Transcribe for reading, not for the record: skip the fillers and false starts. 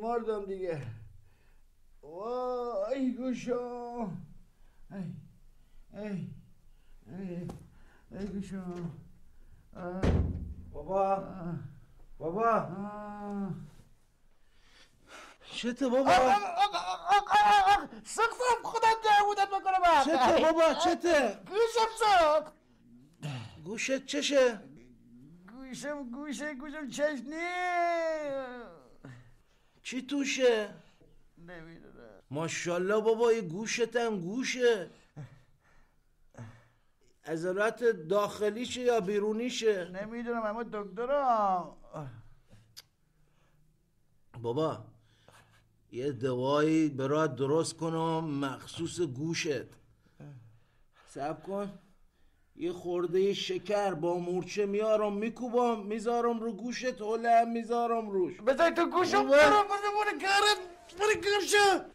مردم دیگه. وای گوشو، ای گوشو. بابا چته بابا؟ سختم خودم نبودت بکنم. چته بابا چته؟ گوشم سخت. گوشت چشه؟ گوشم چشنی. چی توشه؟ نمیدونم. ماشاءالله بابا یه گوشت هم گوشه. عضلات داخلیشه یا بیرونیشه؟ نمیدونم اما دکترم. بابا یه دوایی برات درست کنم مخصوص گوشت. صبر کن یه خورده شکر با مورچه میارم میکوبم میذارم رو گوشت، حوله هم میذارم روش. بذار تو گوشم برو کارت برو گوشم.